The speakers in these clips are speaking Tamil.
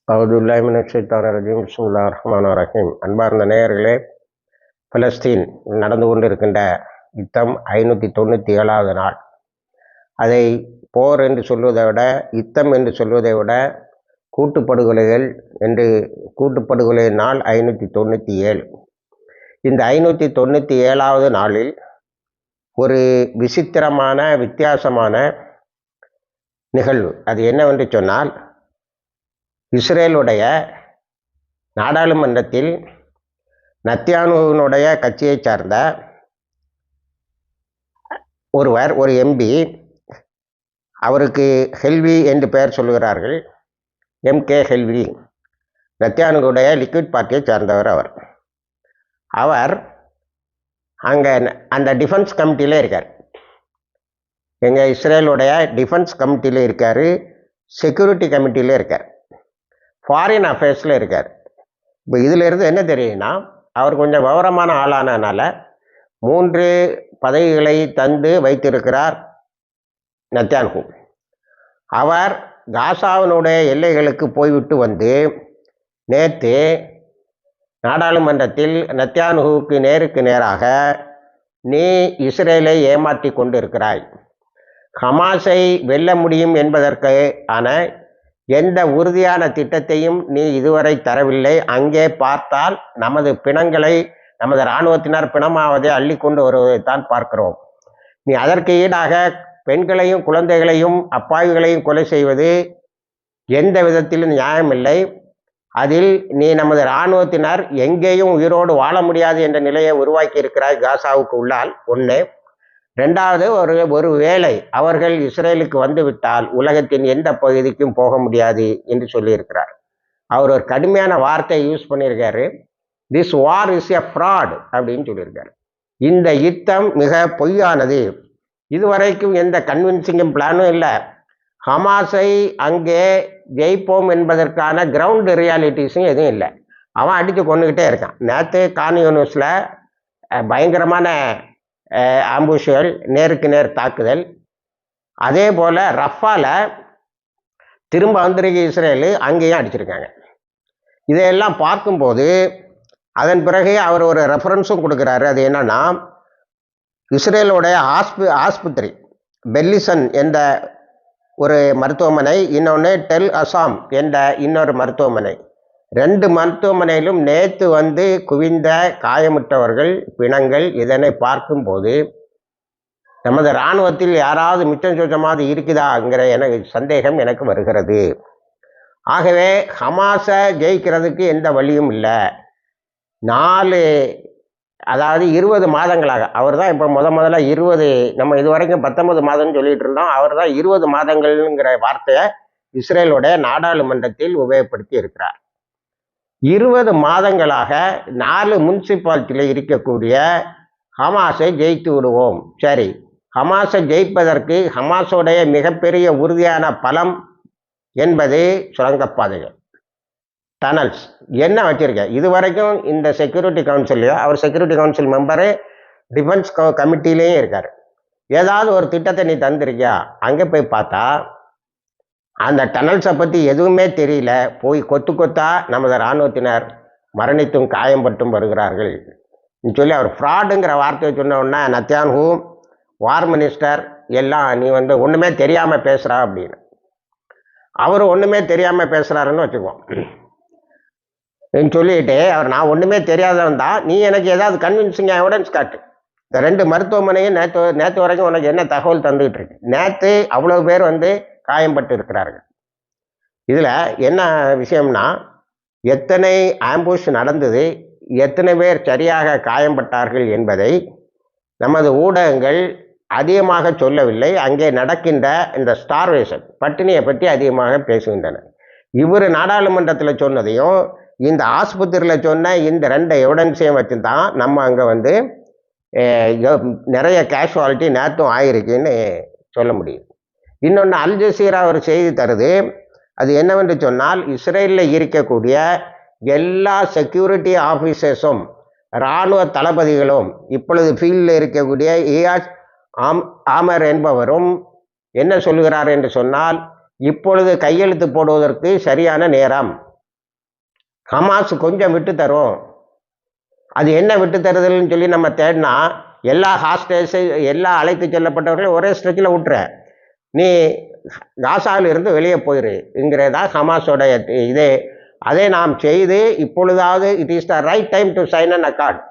பிஸ்மில்லாஹிர்ரஹ்மானிர்ரஹீம். அன்பார்ந்த நேயர்களே, பலஸ்தீன் நடந்து கொண்டிருக்கின்ற யுத்தம் 597வது நாள். அதை போர் என்று சொல்வதை விட, யுத்தம் என்று சொல்வதை விட, கூட்டுப்படுகொலைகள் என்று கூட்டுப்படுகொலை நாள் 597. இந்த 597வது நாளில் ஒரு விசித்திரமான வித்தியாசமான நிகழ்வு. அது என்னவென்று சொன்னால், இஸ்ரேலுடைய நாடாளுமன்றத்தில் நத்தியானுவினுடைய கட்சியைச் சார்ந்த ஒருவர், ஒரு எம்பி, அவருக்கு ஹெல்வி என்று பெயர் சொல்கிறார்கள், MK ஹெல்வி, நத்தியானுடைய லிக்விட் பார்ட்டியை சார்ந்தவர். அவர் அங்கே அந்த டிஃபென்ஸ் கமிட்டியில் இருக்கார். எங்கள் இஸ்ரேலுடைய டிஃபென்ஸ் கமிட்டியில் இருக்கார், செக்யூரிட்டி கமிட்டியில் இருக்கார், ஃபாரின் அஃபேர்ஸில் இருக்கார். இப்போ இதிலிருந்து என்ன தெரியுதுன்னா, அவர் கொஞ்சம் விவரமான ஆளானதுனால 3 பதவிகளை தந்து வைத்திருக்கிறார் நத்தியான்ஹூ. அவர் காசாவினுடைய எல்லைகளுக்கு போய்விட்டு வந்து நேற்று நாடாளுமன்றத்தில் நத்தியான்ஹூவுக்கு நேருக்கு நேராக, நீ இஸ்ரேலை ஏமாற்றி கொண்டு இருக்கிறாய், ஹமாஸை வெல்ல முடியும் என்பதற்கு ஆன எந்த உறுதியான திட்டத்தையும் நீ இதுவரை தரவில்லை. அங்கே பார்த்தால் நமது பிணங்களை, நமது இராணுவத்தினர் பிணமாவதை அள்ளி கொண்டு வருவதைத்தான் பார்க்கிறோம். நீ அதற்கு ஈடாக பெண்களையும் குழந்தைகளையும் அப்பாவிகளையும் கொலை செய்வது எந்த விதத்திலும் நியாயமில்லை. அதில் நீ நமது இராணுவத்தினர் எங்கேயும் உயிரோடு வாழ முடியாது என்ற நிலையை உருவாக்கி இருக்கிறாய் காசாவுக்கு உள்ளால். ஒன்று. ரெண்டாவது, ஒரு வேளை அவர்கள் இஸ்ரேலுக்கு வந்துவிட்டால் உலகத்தின் எந்த பகுதிக்கும் போக முடியாது என்று சொல்லியிருக்கிறார். அவர் ஒரு கடுமையான வார்த்தை யூஸ் பண்ணியிருக்காரு. This war is a fraud அப்படின்னு சொல்லியிருக்காரு. இந்த யுத்தம் மிக பொய்யானது. இதுவரைக்கும் எந்த கன்வின்சிங்கும் பிளானும் இல்லை. ஹமாஸை அங்கே ஜெயிப்போம் என்பதற்கான கிரவுண்ட் ரியாலிட்டிஸும் எதுவும் இல்லை. அவன் அடித்து கொண்டுக்கிட்டே இருக்கான். நேற்று கான் யூனிஸில் பயங்கரமான ஆம்புஷுகள், நேருக்கு நேர் தாக்குதல். அதே போல் ரஃபால திரும்ப வந்திருக்க இஸ்ரேலு, அங்கேயும் அடிச்சிருக்காங்க. இதையெல்லாம் பார்க்கும்போது அதன் பிறகு அவர் ஒரு ரெஃபரன்ஸும் கொடுக்குறாரு. அது என்னன்னா, இஸ்ரேலுடைய ஆஸ்பத்திரி பெல்லிசன் என்ற ஒரு மருத்துவமனை, இன்னொன்று டெல் அசாம் என்ற இன்னொரு மருத்துவமனை, 2 மருத்துவமனையிலும் நேற்று வந்து குவிந்த காயமுற்றவர்கள் பிணங்கள். இதனை பார்க்கும்போது நமது இராணுவத்தில் யாராவது மிச்சம் சொச்சமாவது இருக்குதாங்கிற சந்தேகம் எனக்கு வருகிறது. ஆகவே ஹமாஸை ஜெயிக்கிறதுக்கு எந்த வழியும் இல்லை. 20 மாதங்களாக அவர் தான் இப்போ முதல்ல 20, நம்ம இதுவரைக்கும் 19 மாதம்னு சொல்லிட்டு இருந்தோம். அவர் தான் 20 மாதங்கள்ங்கிற வார்த்தையை இஸ்ரேலுடைய நாடாளுமன்றத்தில் உபயோகப்படுத்தி இருக்கிறார். 20 மாதங்களாக 4 முனிசிபாலிட்டியில் இருக்கக்கூடிய ஹமாஸை ஜெயித்து விடுவோம். சரி, ஹமாஸை ஜெயிப்பதற்கு ஹமாஸோடைய மிகப்பெரிய உறுதியான பலம் என்பது சுரங்கப்பாதைகள், டனல்ஸ். என்ன வச்சிருக்க இதுவரைக்கும் இந்த செக்யூரிட்டி கவுன்சிலையோ, அவர் செக்யூரிட்டி கவுன்சில் மெம்பரு, டிஃபென்ஸ் கமிட்டிலேயும் இருக்கார். ஏதாவது ஒரு திட்டத்தை நீ தந்திருக்கியா? அங்கே போய் பார்த்தா அந்த டனல்ஸை பற்றி எதுவுமே தெரியல. போய் கொத்தா நமது இராணுவத்தினர் மரணித்தும் காயம்பட்டும் வருகிறார்கள் சொல்லி அவர் ஃப்ராடுங்கிற வார்த்தையை சொன்ன உடனே நத்தியான்ஹூ, வார் மினிஸ்டர் எல்லாம், நீ வந்து ஒன்றுமே தெரியாமல் பேசுகிறா அப்படின்னு. அவர் ஒன்றுமே தெரியாமல் பேசுகிறாருன்னு வச்சுக்குவோம் சொல்லிட்டு, அவர் நான் ஒன்றுமே தெரியாதவன் தான், நீ எனக்கு ஏதாவது கன்வின்சிங் எவிடன்ஸ் காட்டு. இந்த 2 மருத்துவமனையும் நேற்று வரைக்கும் உனக்கு என்ன தகவல் தந்துகிட்டு இருக்கு? நேற்று அவ்வளோ பேர் வந்து காயம்பட்டு இருக்கிறார்கள். இதில் என்ன விஷயம்னா, எத்தனை ஆம்புஷ் நடந்தது, எத்தனை பேர் சரியாக காயம்பட்டார்கள் என்பதை நமது ஊடகங்கள் அதிகமாக சொல்லவில்லை. அங்கே நடக்கின்ற இந்த ஸ்டார்வேஷன், பட்டினியை பற்றி அதிகமாக பேசுகின்றன. இவர் நாடாளுமன்றத்தில் சொன்னதையும் இந்த ஆஸ்பத்திரியில் சொன்ன இந்த 2 எவிடன்ஸையும் வச்சு தான் நம்ம அங்கே வந்து நிறைய கேஷுவாலிட்டி நேற்றும் ஆகிருக்குன்னு சொல்ல முடியும். இன்னொன்று, அல் ஜசீரா ஒரு செய்தி தருது. அது என்னவென்று சொன்னால், இஸ்ரேலில் இருக்கக்கூடிய எல்லா செக்யூரிட்டி ஆஃபீஸர்ஸும் இராணுவ தளபதிகளும் இப்பொழுது ஃபீல்டில் இருக்கக்கூடிய இயாஸ் ஆமர் என்பவரும் என்ன சொல்கிறார் என்று சொன்னால், இப்பொழுது கையெழுத்து போடுவதற்கு சரியான நேரம், ஹமாஸ் கொஞ்சம் விட்டு தரும். அது என்ன விட்டு தருதல்னு சொல்லி நம்ம தேடினா எல்லா ஹாஸ்டேஜ் எல்லா அழைத்து செல்லப்பட்டவர்களையும் ஒரே ஸ்ட்ரெச்சில் விட்டுற, நீ காசாவில் இருந்து வெளியே போயிருங்கிறதா ஹமாஸோட இதே. அதை நாம் செய்து இப்பொழுதாவது it is the right time to sign an accord.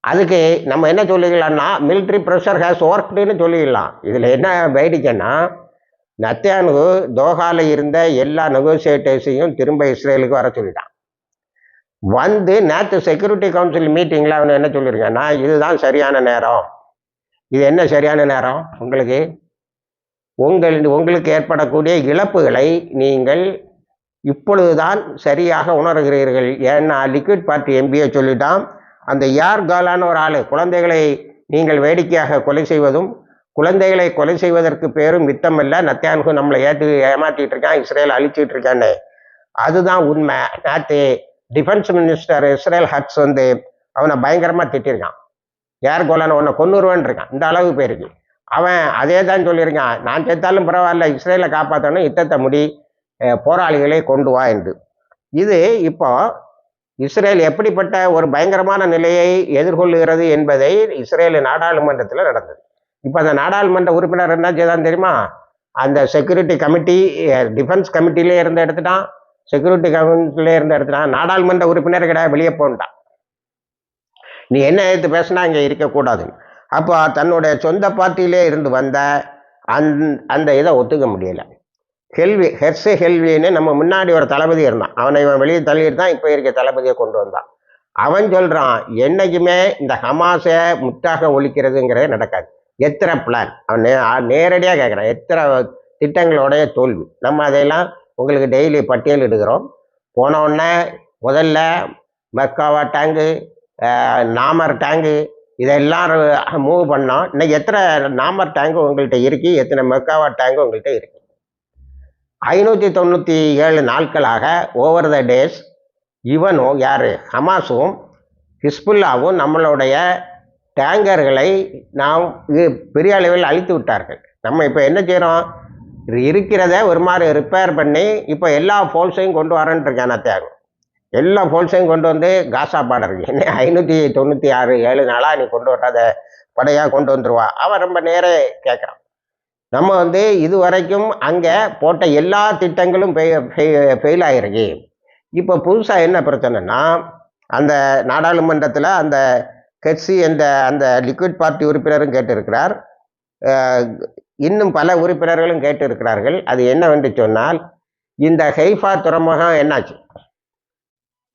அதுக்கு நம்ம என்ன சொல்லிக்கலாம்னா மிலிட்ரி ப்ரெஷர் ஹேஸ் ஒர்க்டுன்னு சொல்லிக்கலாம். இதில் என்ன வேடிக்கைன்னா நத்தியானு தோஹாவில் இருந்த எல்லா நெகோசியேட்டர்ஸையும் திரும்ப இஸ்ரேலுக்கு வர சொல்லிட்டான். வந்து நேற்று செக்யூரிட்டி கவுன்சில் மீட்டிங்கில் அவன் என்ன சொல்லியிருக்கான்னா இதுதான் சரியான நேரம். இது என்ன சரியான நேரம்? உங்களுக்கு ஏற்படக்கூடிய இழப்புகளை நீங்கள் இப்பொழுதுதான் சரியாக உணர்கிறீர்கள். ஏன்னா லிக்விட் பார்ட்டி எம்பியை சொல்லிட்டான், அந்த யார் காலான ஒரு ஆள் குழந்தைகளை நீங்கள் வேடிக்கையாக கொலை செய்வதும் குழந்தைகளை கொலை செய்வதற்கு பேரும் மித்தம் இல்லை, நத்தியான்கு நம்மளை ஏமாற்றிட்டு இருக்கான், இஸ்ரேல் அழிச்சிட்டு இருக்கான்னு. அதுதான் உண்மை. நேற்று டிஃபென்ஸ் மினிஸ்டர் இஸ்ரேல் ஹட்ஸ் வந்து அவனை பயங்கரமாக திட்டிருக்கான். யார் கோலான உன்னை கொன்னுருவான் இருக்கான். இந்த அளவு பேருக்கு அவன் அதே தான் சொல்லியிருக்கான், நான் செத்தாலும் பரவாயில்ல இஸ்ரேலை காப்பாற்றணும், யுத்தத்தை முடி, போராளிகளை கொண்டு வா என்று. இது இப்போ இஸ்ரேல் எப்படிப்பட்ட ஒரு பயங்கரமான நிலையை எதிர்கொள்ளுகிறது என்பதை இஸ்ரேல் நாடாளுமன்றத்தில் நடந்தது. இப்போ அந்த நாடாளுமன்ற உறுப்பினர் என்ன செய்தான் தெரியுமா? அந்த செக்யூரிட்டி கமிட்டி டிஃபென்ஸ் கமிட்டிலே இருந்து எடுத்துட்டான், செக்யூரிட்டி கமிட்டிலே இருந்து எடுத்துட்டான். நாடாளுமன்ற உறுப்பினர் கிடையாது, வெளியே போன்ட்டான். நீ என்ன எடுத்து பேசினா இங்கே இருக்கக்கூடாது. அப்போ தன்னுடைய சொந்த பார்ட்டியிலே இருந்து வந்த அந்த இதை ஒத்துக்க முடியலை. ஹெல்வின்னு நம்ம முன்னாடி ஒரு தளபதி இருந்தான், அவனை இவன் வெளியே தள்ளிட்டு தான் இப்போ இருக்க தளபதியை கொண்டு வந்தான். அவன் சொல்கிறான் என்னைக்குமே இந்த ஹமாஸை முற்றாக ஒழிக்கிறதுங்கிறதே நடக்காது. எத்தனை பிளான் அவன் நேரடியாக கேட்குறான், எத்தனை திட்டங்களோடைய தோல்வி. நம்ம அதையெல்லாம் உங்களுக்கு டெய்லி பட்டியல் இடுகிறோம். போனோடனே முதல்ல மெக்காவா டேங்கு, நாமர் டேங்கு இதெல்லாம் மூவ் பண்ணோம். இன்னைக்கு எத்தனை நாமர் டேங்கு உங்கள்கிட்ட இருக்கு, எத்தனை மெக்காவா டேங்கு உங்கள்கிட்ட இருக்கு? 597 நாட்களாக ஓவர் த டேஸ் இவனும் யார் ஹமாஸும் ஹிஸ்புல்லாவும் நம்மளுடைய டேங்கர்களை நாம் பெரிய அளவில் அழித்து விட்டார்கள். நம்ம இப்போ என்ன செய்கிறோம், இருக்கிறத ஒரு மாதிரி ரிப்பேர் பண்ணி இப்போ எல்லா ஃபோல்ஸையும் கொண்டு வரேன்னு இருக்கேன். தேவை எல்லா ஃபோல்ஸையும் கொண்டு வந்து காசா பாடருக்கு என்ன 596 நாளாக நீ கொண்டு வராத படையாக கொண்டு வந்துடுவா. அவன் ரொம்ப நேரே கேட்குறான். நம்ம வந்து இது வரைக்கும் அங்கே போட்ட எல்லா திட்டங்களும் ஃபெயில் ஆகிருக்கு. இப்போ புதுசாக என்ன பிரச்சனைனா அந்த நாடாளுமன்றத்தில் அந்த கட்சி அந்த லிக்விட் பார்ட்டி உறுப்பினரும் கேட்டிருக்கிறார், இன்னும் பல உறுப்பினர்களும் கேட்டிருக்கிறார்கள். அது என்னவென்று சொன்னால் இந்த ஹைஃபா துறைமுகம் என்னாச்சு?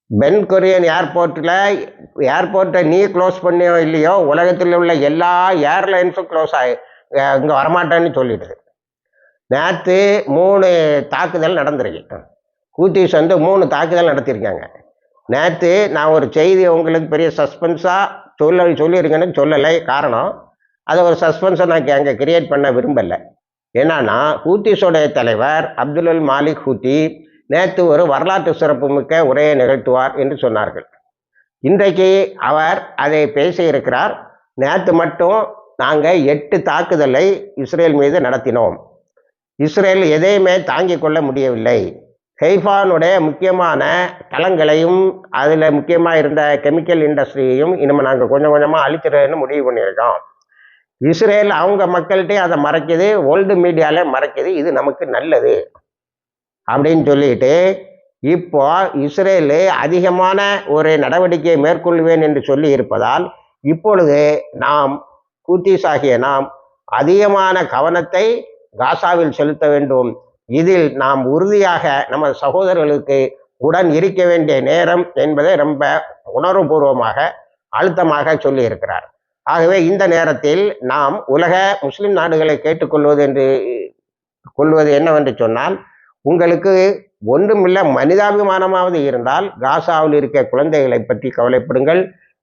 பென் குரியன் ஏர்போர்ட்டை நீ க்ளோஸ் பண்ணியோ இல்லையோ உலகத்தில் உள்ள எல்லா ஏர்லைன்ஸும் க்ளோஸ் ஆகி இங்கே வரமாட்டேன்னு சொல்லிடுது. நேற்று 3 தாக்குதல் நடந்திருக்கு. ஹூத்திஸ் வந்து 3 தாக்குதல் நடத்தியிருக்காங்க. நேற்று நான் ஒரு செய்தி உங்களுக்கு பெரிய சஸ்பென்ஸாக சொல்லியிருக்கேன்னு சொல்லலை. காரணம் அதை ஒரு சஸ்பென்ஸை நான் அங்கே கிரியேட் பண்ண விரும்பலை. என்னன்னா ஹூத்திஸோடைய தலைவர் அப்துல் மாலிக் ஹூத்தி நேற்று ஒரு வரலாற்று சிறப்புமிக்க உரையை நிகழ்த்துவார் என்று சொன்னார்கள். இன்றைக்கு அவர் அதை பேசியிருக்கிறார். நேற்று மட்டும் நாங்கள் 8 தாக்குதலை இஸ்ரேல் மீது நடத்தினோம். இஸ்ரேல் எதையுமே தாங்கிக் கொள்ள முடியவில்லை. ஹைஃபானுடைய முக்கியமான தளங்களையும் அதில் முக்கியமாக இருந்த கெமிக்கல் இண்டஸ்ட்ரியையும் இனிமேல் நாங்கள் கொஞ்சம் கொஞ்சமாக அழிக்கிறதுன்னு முடிவு பண்ணியிருக்கோம். இஸ்ரேல் அவங்க மக்கள்கிட்டே அதை மறைக்குது, வேர்ல்டு மீடியாவில் மறைக்குது, இது நமக்கு நல்லது அப்படின்னு சொல்லிட்டு இப்போ இஸ்ரேலு அதிகமான ஒரு நடவடிக்கையை மேற்கொள்வேன் என்று சொல்லி இருப்பதால் இப்பொழுது நாம் ஹூத்திஸ் ஆகிய நாம் அதிகமான கவனத்தை காசாவில் செலுத்த வேண்டும். இதில் நாம் உறுதியாக நமது சகோதரர்களுக்கு உடன் இருக்க வேண்டிய நேரம் என்பதை ரொம்ப உணர்வுபூர்வமாக அழுத்தமாக சொல்லி இருக்கிறார். ஆகவே இந்த நேரத்தில் நாம் உலக முஸ்லிம் நாடுகளை கேட்டுக்கொள்வது என்னவென்று சொன்னால், உங்களுக்கு ஒன்றுமில்லை மனிதாபிமானமாவது இருந்தால் காசாவில் இருக்க குழந்தைகளை பற்றி கவலைப்படுங்கள்,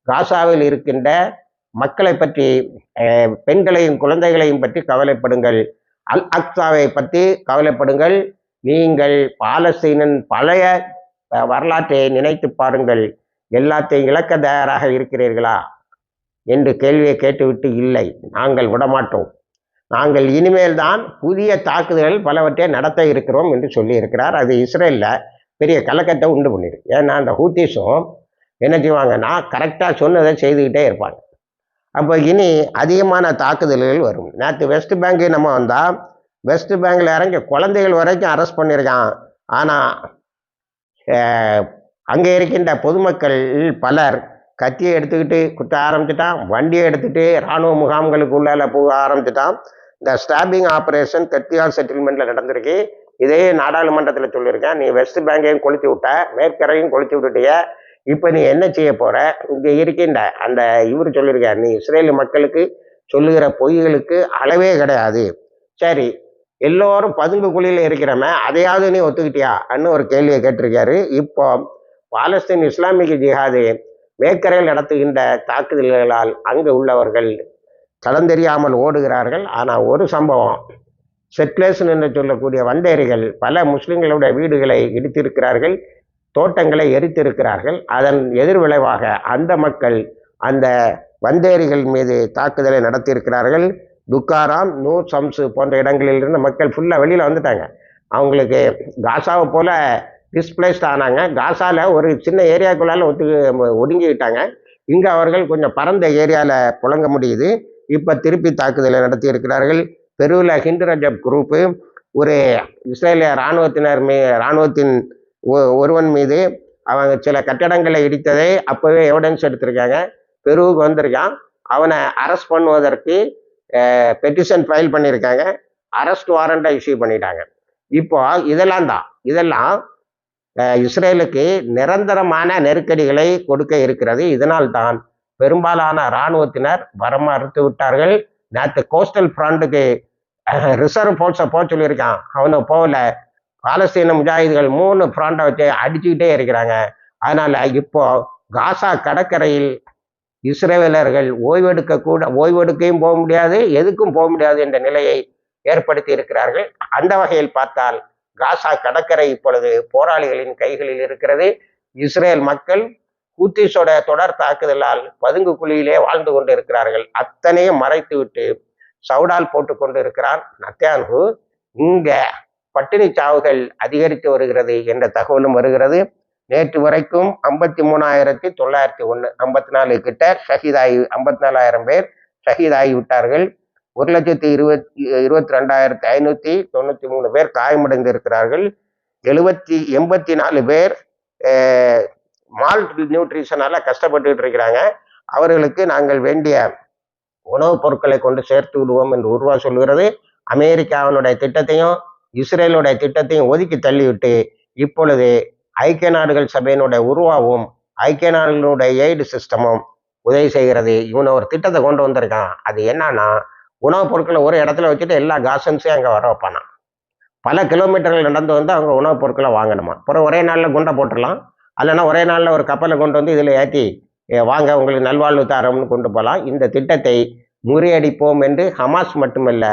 காசாவில் இருக்கின்ற மக்களை பற்றி, பெண்களையும் குழந்தைகளையும் பற்றி கவலைப்படுங்கள், அல் அக்ஸாவை பற்றி கவலைப்படுங்கள். நீங்கள் பாலஸ்தீனின் பழைய வரலாற்றை நினைத்து பாருங்கள். எல்லாத்தையும் இழக்க தயாராக இருக்கிறீர்களா என்று கேள்வியை கேட்டுவிட்டு இல்லை, நாங்கள் விடமாட்டோம், நாங்கள் இனிமேல் தான் புதிய தாக்குதல்கள் பலவற்றை நடத்த இருக்கிறோம் என்று சொல்லி இருக்கிறார். அது இஸ்ரேலில் பெரிய கலக்கத்தை உண்டு பண்ணிடும். ஏன்னா அந்த ஹூத்திஸும் என்ன செய்வாங்கன்னா கரெக்டாக சொன்னதை செய்துக்கிட்டே இருப்பாங்க. அப்போ இனி அதிகமான தாக்குதல்கள் வரும். நேற்று வெஸ்ட் பேங்க்கு நம்ம வந்தால் வெஸ்ட் பேங்கில் இறங்கி குழந்தைகள் வரைக்கும் அரெஸ்ட் பண்ணியிருக்கான். ஆனால் அங்கே இருக்கின்ற பொதுமக்கள் பலர் கத்தியை எடுத்துக்கிட்டு குத்த ஆரம்பிச்சிட்டான், வண்டியை எடுத்துகிட்டு இராணுவ முகாம்களுக்கு உள்ளால போக ஆரம்பிச்சிட்டான். இந்த ஸ்டாபிங் ஆப்ரேஷன் கத்தியால் செட்டில்மெண்ட்டில் நடந்திருக்கு. இதே நாடாளுமன்றத்தில் சொல்லியிருக்கேன், நீ வெஸ்ட் பேங்கையும் கொளுத்தி விட்ட, மேற்கரையும் கொளுத்தி விட்டுட்டிய, இப்போ நீ என்ன செய்ய போகிற? இங்கே இருக்கின்ற அந்த இவர் சொல்லியிருக்கார், நீ இஸ்ரேல் மக்களுக்கு சொல்லுகிற பொய்களுக்கு அளவே கிடையாது. சரி, எல்லோரும் பதுங்கு குழியில் இருக்கிறவன் அதையாவது நீ ஒத்துக்கிட்டியா அன்னு ஒரு கேள்வியை கேட்டிருக்காரு. இப்போ பாலஸ்தீன் இஸ்லாமிக் ஜிஹாது மேற்கரையில் நடத்துகின்ற தாக்குதல்களால் அங்கு உள்ளவர்கள் களந்தெரியாமல் ஓடுகிறார்கள். ஆனால் ஒரு சம்பவம், செட்லேஷன் என்று சொல்லக்கூடிய வந்தேரிகள் பல முஸ்லிம்களுடைய வீடுகளை இடித்திருக்கிறார்கள், தோட்டங்களை எரித்திருக்கிறார்கள். அதன் எதிர்விளைவாக அந்த மக்கள் அந்த வந்தேரிகள் மீது தாக்குதலை நடத்தியிருக்கிறார்கள். துக்காராம், நூர் சம்சு போன்ற இடங்களில் இருந்த மக்கள் ஃபுல்லாக வெளியில் வந்துட்டாங்க. அவங்களுக்கு காசாவை போல் டிஸ்பிளேஸ்ட் ஆனாங்க. காசாவில் ஒரு சின்ன ஏரியாக்குள்ளால் ஒதுங்கிக்கிட்டாங்க. இங்கே அவர்கள் கொஞ்சம் பரந்த ஏரியாவில் புழங்க முடியுது. இப்போ திருப்பி தாக்குதலை நடத்தி இருக்கிறார்கள். பெருவில் ஹிந்து ரஜப் குரூப்பு ஒரு இஸ்ரேலிய இராணுவத்தின் ஒருவன் மீது அவங்க சில கட்டடங்களை இடித்ததை அப்போவே எவிடன்ஸ் எடுத்திருக்காங்க. பெருவுக்கு வந்திருக்கான். அவனை அரெஸ்ட் பண்ணுவதற்கு பெட்டிஷன் ஃபைல் பண்ணியிருக்காங்க. அரெஸ்ட் வாரண்டை இஷ்யூ பண்ணிட்டாங்க. இப்போ இதெல்லாம் இஸ்ரேலுக்கு நிரந்தரமான நெருக்கடிகளை கொடுக்க இருக்கிறது. இதனால் தான் பெரும்பாலான இராணுவத்தினர் வர மறுத்து விட்டார்கள். நேற்று கோஸ்டல் ஃப்ரண்ட்டுக்கு ரிசர்வ் ஃபோர்ஸை போக சொல்லியிருக்கான், அவனை போகல. பாலஸ்தீன முஜாஹிதுகள் 3 ஃப்ரண்டை வச்சு அடிச்சுக்கிட்டே இருக்கிறாங்க. அதனால் இப்போ காசா கடற்கரையில் இஸ்ரேலர்கள் ஓய்வெடுக்கையும் போக முடியாது, எதுக்கும் போக முடியாது என்ற நிலையை ஏற்படுத்தி இருக்கிறார்கள். அந்த வகையில் பார்த்தால் காசா கடற்கரை இப்பொழுது போராளிகளின் கைகளில் இருக்கிறது. இஸ்ரேல் மக்கள் ஹூத்திஸோட தொடர் தாக்குதலால் பதுங்கு குழியிலே வாழ்ந்து கொண்டு இருக்கிறார்கள். அத்தனையும் மறைத்து விட்டு சவுடால் போட்டு கொண்டு இருக்கிறான் நெத்தன்யாஹு. இங்க பட்டினி சாவுகள் அதிகரித்து வருகிறது என்ற தகவலும் வருகிறது. நேற்று வரைக்கும் 53,901 54 கிட்ட ஷஹீதாகி 54,000 பேர் ஷஹீதாகி விட்டார்கள். 1,22,593 பேர் காயமடைந்து இருக்கிறார்கள். 84 பேர் மால் நியூட்ரிஷனால கஷ்டப்பட்டு இருக்கிறாங்க. அவர்களுக்கு நாங்கள் வேண்டிய உணவுப் பொருட்களை கொண்டு சேர்த்து விடுவோம் என்று உருவா சொல்கிறது. அமெரிக்காவினுடைய திட்டத்தையும் இஸ்ரேலுடைய திட்டத்தையும் ஒதுக்கி தள்ளிவிட்டு இப்பொழுது ஐக்கிய நாடுகள் சபையினுடைய உருவாவும் ஐக்கிய நாடுகளுடைய எய்டு சிஸ்டமும் உதவி செய்கிறது. இவனை ஒரு திட்டத்தை கொண்டு வந்திருக்கான். அது என்னன்னா, உணவுப் பொருட்களை ஒரு இடத்துல வச்சுட்டு எல்லா காசன்ஸையும் அங்கே வர வைப்பானா. பல கிலோமீட்டர்கள் நடந்து வந்து அவங்க உணவுப் பொருட்களை வாங்கணுமா. அப்புறம் ஒரே நாளில் குண்டை போட்டுடலாம், அல்லனா ஒரே நாளில் ஒரு கப்பலை கொண்டு வந்து இதில் ஏற்றி வாங்க உங்களுக்கு நல்வாழ்வு தரோம்னு கொண்டு போகலாம். இந்த திட்டத்தை முறியடிப்போம் என்று ஹமாஸ் மட்டுமல்ல,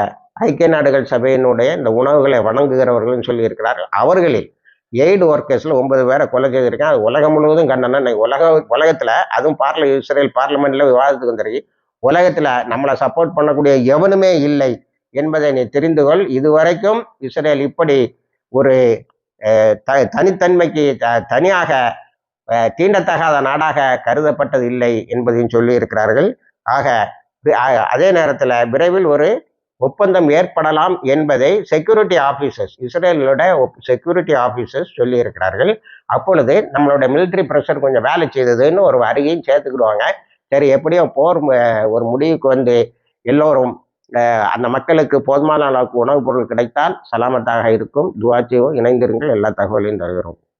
ஐக்கிய நாடுகள் சபையினுடைய இந்த உணவுகளை வழங்குகிறவர்களும் சொல்லியிருக்கிறார்கள். அவர்களில் எய்டு ஒர்க்கர்ஸில் 9 பேரை கொலை செய்திருக்கேன். அது உலகம் முழுவதும் கண்டனம். உலகத்தில் அதுவும் இஸ்ரேல் பார்லிமெண்ட்டில் விவாதத்துக்கு வந்திருக்கு. உலகத்தில் நம்மளை சப்போர்ட் பண்ணக்கூடிய எவனுமே இல்லை என்பதை நீ தெரிந்து கொள். இதுவரைக்கும் இஸ்ரேல் இப்படி ஒரு தனித்தன்மைக்கு தனியாக தீண்டத்தகாத நாடாக கருதப்பட்டது இல்லை என்பதையும் சொல்லி இருக்கிறார்கள். ஆக அதே நேரத்தில் விரைவில் ஒரு ஒப்பந்தம் ஏற்படலாம் என்பதை செக்யூரிட்டி ஆஃபீஸர்ஸ், இஸ்ரேலோட செக்யூரிட்டி ஆஃபீஸர்ஸ் சொல்லி இருக்கிறார்கள். அப்பொழுது நம்மளோட மிலிட்ரி ப்ரெஷர் கொஞ்சம் வேலை செய்ததுன்னு ஒரு அறிக்கையும் சேர்த்துக்கிடுவாங்க. சரி, எப்படியோ போர் ஒரு முடிவுக்கு வந்து எல்லோரும் அந்த மக்களுக்கு போதுமான அளவுக்கு உணவுப் பொருள் கிடைத்தால் சலாமத்தாக இருக்கும். துவா செய்வோம். இணைந்திருங்கள். எல்லா தகவலையும் தருகிறோம்.